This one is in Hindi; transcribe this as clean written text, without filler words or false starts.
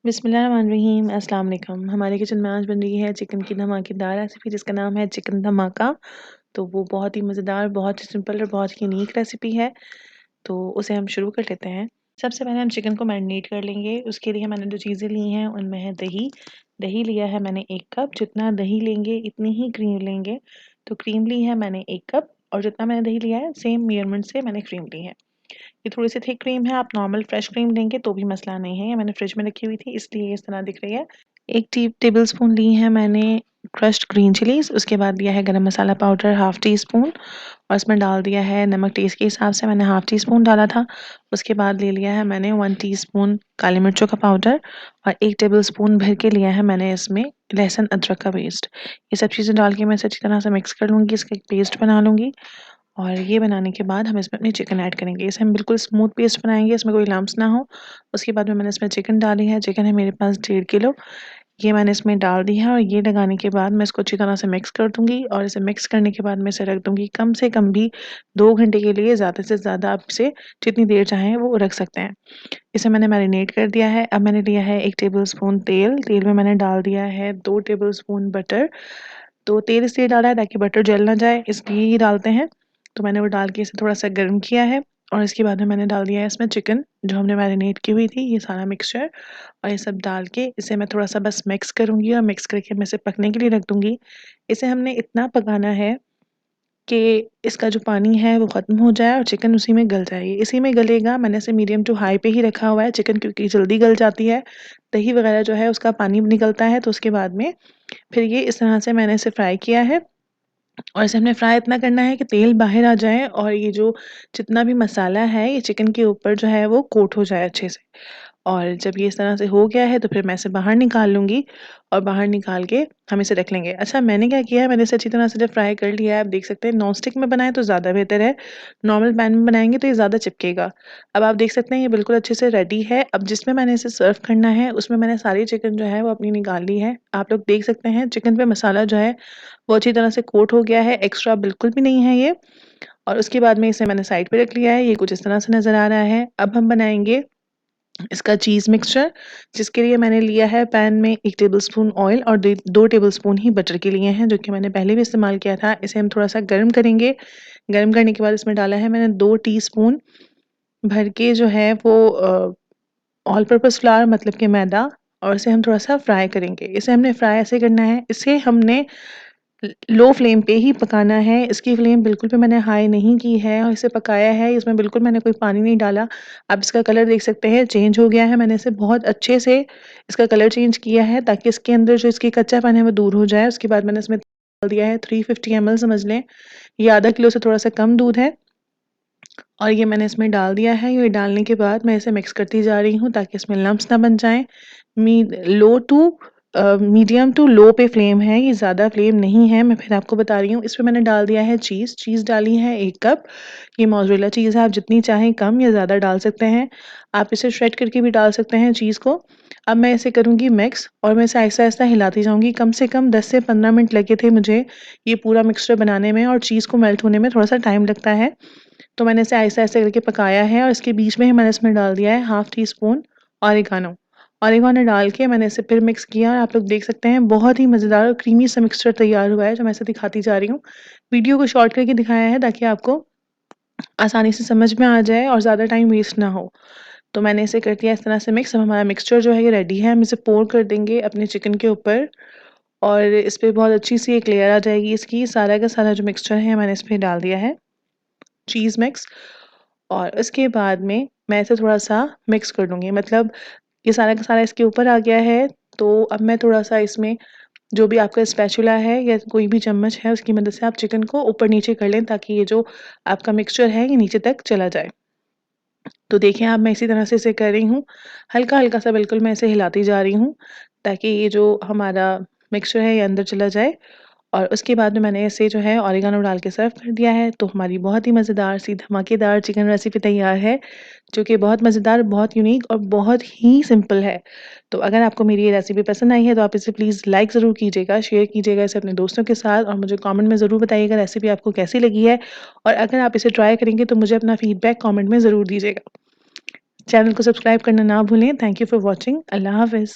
बिस्मिल्लाहिर्रहमानिर्रहीम अस्सलाम वालेकुम। हमारे किचन में आज बन रही है चिकन की धमाकेदार रेसिपी जिसका नाम है चिकन धमाका। तो वो बहुत ही मज़ेदार, बहुत ही सिंपल और बहुत ही यूनिक रेसिपी है। तो उसे हम शुरू कर लेते हैं। सबसे पहले हम चिकन को मैरिनेट कर लेंगे। उसके लिए मैंने जो चीज़ें ली हैं उनमें है दही। दही लिया है मैंने 1 कप। जितना दही लेंगे इतनी ही क्रीम लेंगे। तो क्रीम ली है मैंने 1 कप और जितना मैंने दही लिया है सेम मेजरमेंट से मैंने क्रीम ली है। ये थोड़ी-सी थिक क्रीम है, आप नॉर्मल फ्रेश क्रीम लेंगे तो भी मसला नहीं है। ये मैंने फ्रिज में रखी हुई थी इसलिए इस तरह दिख रही है। 1 टेबलस्पून ली है मैंने क्रश्ड ग्रीन चिलीज़, उसके बाद लिया है गरम मसाला पाउडर हाफ़ टी स्पून और इसमें डाल दिया है नमक टेस्ट के हिसाब से मैंने हाफ़ टी स्पून डाला था। उसके बाद ले लिया है मैंने 1 टीस्पून काली मिर्चों का पाउडर और 1 टेबलस्पून भर के लिया है मैंने इसमें लहसुन अदरक का पेस्ट। ये सब चीज़ें डाल के मैं इसे अच्छी तरह से मिक्स कर लूँगी, इसका एक पेस्ट बना लूँगी। और ये बनाने के बाद हम इसमें अपनी चिकन ऐड करेंगे। इसे हम बिल्कुल स्मूथ पेस्ट बनाएँगे, इसमें कोई लम्प्स ना हो। उसके बाद में मैंने इसमें चिकन डाली है, चिकन है मेरे पास 1.5 किलो। ये मैंने इसमें डाल दी है और ये लगाने के बाद मैं इसको अच्छी तरह से मिक्स कर दूँगी और इसे मिक्स करने के बाद मैं इसे रख दूँगी कम से कम भी 2 घंटे के लिए, ज़्यादा से ज़्यादा आप इसे जितनी देर चाहें वो रख सकते हैं। इसे मैंने मैरिनेट कर दिया है। अब मैंने लिया है 1 टेबलस्पून तेल, तेल में मैंने डाल दिया है 2 टेबलस्पून बटर। तो तेल इसलिए डाला है ताकि बटर जल ना जाए, इसलिए ही डालते हैं। तो मैंने वो डाल के इसे थोड़ा-सा गर्म किया है और इसके बाद में मैंने डाल दिया है इसमें चिकन जो हमने मैरिनेट की हुई थी, ये सारा मिक्सचर और ये सब डाल के इसे मैं थोड़ा-सा बस मिक्स करूँगी और मिक्स करके मैं इसे पकने के लिए रख दूँगी। इसे हमने इतना पकाना है कि इसका जो पानी है वो ख़त्म हो जाए और चिकन उसी में गल जाए। ये इसी में गलेगा। मैंने इसे मीडियम टू हाई पे ही रखा हुआ है चिकन क्योंकि जल्दी गल जाती है। दही वग़ैरह जो है उसका पानी निकलता है तो उसके बाद में फिर ये इस तरह से मैंने इसे फ्राई किया है और इसे हमने फ्राई इतना करना है कि तेल बाहर आ जाए और ये जो जितना भी मसाला है ये चिकन के ऊपर जो है वो कोट हो जाए अच्छे से। और जब ये इस तरह से हो गया है तो फिर मैं इसे बाहर निकाल लूँगी और बाहर निकाल के हम इसे रख लेंगे। अच्छा मैंने क्या किया है मैंने इसे अच्छी तरह से जब फ्राई कर लिया है आप देख सकते हैं नॉन स्टिक में बनाएँ तो ज़्यादा बेहतर है। नॉर्मल पैन में बनाएँगे तो ये ज़्यादा चिपकेगा। अब आप देख सकते हैं ये बिल्कुल अच्छे से रेडी है। अब जिसमें मैंने इसे सर्व करना है उसमें मैंने सारी चिकन जो है वो अपनी निकाल ली है। आप लोग देख सकते हैं चिकन पे मसाला जो है वो अच्छी तरह से कोट हो गया है, एक्स्ट्रा बिल्कुल भी नहीं है ये। और उसके बाद में इसे मैंने साइड पे रख लिया है, ये कुछ इस तरह से नज़र आ रहा है। अब हम बनाएँगे इसका चीज़ मिक्सचर, जिसके लिए मैंने लिया है पैन में 1 टेबलस्पून ऑयल और दे 2 टेबलस्पून ही बटर के लिए हैं, जो कि मैंने पहले भी इस्तेमाल किया था। इसे हम थोड़ा-सा गर्म करेंगे। गर्म करने के बाद इसमें डाला है मैंने 2 टीस्पून भर के जो है वो ऑल पर्पस फ्लावर मतलब कि मैदा और इसे हम थोड़ा-सा फ्राई करेंगे। इसे हमने फ्राई ऐसे करना है, इसे हमने लो फ्लेम पे ही पकाना है। इसकी फ्लेम बिल्कुल भी मैंने हाई नहीं की है और इसे पकाया है। इसमें बिल्कुल मैंने कोई पानी नहीं डाला। आप इसका कलर देख सकते हैं चेंज हो गया है। मैंने इसे बहुत अच्छे से इसका कलर चेंज किया है ताकि इसके अंदर जो इसकी कच्चापन है वो दूर हो जाए। उसके बाद मैंने इसमें डाल दिया है 350 ml समझ लें। ये आधा किलो से थोड़ा-सा कम दूध है और ये मैंने इसमें डाल दिया है। ये डालने के बाद मैं इसे मिक्स करती जा रही हूँ ताकि इसमें लम्प्स ना बन जाएँ। मी लो टू मीडियम टू लो पे फ्लेम है, ये ज़्यादा फ्लेम नहीं है, मैं फिर आपको बता रही हूँ। इसमें मैंने डाल दिया है चीज़, चीज़ डाली है 1 कप। ये मोज़रेला चीज़ है, आप जितनी चाहें कम या ज़्यादा डाल सकते हैं। आप इसे श्रेड करके भी डाल सकते हैं चीज़ को। अब मैं इसे करूँगी मिक्स और मैं इसे आहिस्ता-आहिस्ता हिलाती जाऊँगी। कम से कम 10 से 15 मिनट लगे थे मुझे ये पूरा मिक्सचर बनाने में और चीज़ को मेल्ट होने में थोड़ा-सा टाइम लगता है। तो मैंने इसे आहिस्ता-आहिस्ता करके पकाया है और इसके बीच में ही मैंने इसमें डाल दिया है half tea spoon oregano. Oregano डाल के मैंने इसे फिर मिक्स किया और आप लोग देख सकते हैं बहुत ही मज़ेदार और क्रीमी सा मिक्सचर तैयार हुआ है जो मैं इसे दिखाती जा रही हूँ। वीडियो को शॉर्ट करके दिखाया है ताकि आपको आसानी से समझ में आ जाए और ज़्यादा टाइम वेस्ट ना हो। तो मैंने इसे कर दिया इस तरह से मिक्स। अब हमारा मिक्सचर जो है ये रेडी है। हम इसे पोर कर देंगे अपने चिकन के ऊपर और इस पे बहुत अच्छी सी एक लेयर आ जाएगी इसकी। सारा का सारा जो मिक्सचर है मैंने इस पे डाल दिया है, चीज़ मिक्स। और उसके बाद में मैं इसे थोड़ा-सा मिक्स कर लूँगी मतलब ये सारा का सारा इसके ऊपर आ गया है, तो अब मैं थोड़ा-सा इसमें जो भी आपका स्पैचुला है या कोई भी चम्मच है उसकी मदद से आप चिकन को ऊपर-नीचे कर लें ताकि ये जो आपका मिक्सचर है ये नीचे तक चला जाए। तो देखिए अब मैं इसी तरह से इसे कर रही हूँ। हल्का-हल्का सा बिल्कुल मैं इसे हिलाती जा रही हूँ ताकि ये जो हमारा मिक्सचर है ये अंदर चला जाए। और उसके बाद में मैंने इसे जो है ऑरिगेनो डाल के सर्व कर दिया है। तो हमारी बहुत ही मज़ेदार सी धमाकेदार चिकन रेसिपी तैयार है, जो कि बहुत मज़ेदार, बहुत यूनिक और बहुत ही सिंपल है। तो अगर आपको मेरी ये रेसिपी पसंद आई है तो आप इसे प्लीज़ लाइक ज़रूर कीजिएगा, शेयर कीजिएगा इसे अपने दोस्तों के साथ और मुझे कमेंट में ज़रूर बताइएगा रेसिपी आपको कैसी लगी है। और अगर आप इसे ट्राई करेंगे तो मुझे अपना फीडबैक कमेंट में ज़रूर दीजिएगा। चैनल को सब्सक्राइब करना ना भूलें। Thank you for watching. अल्लाह हाफ़िज़।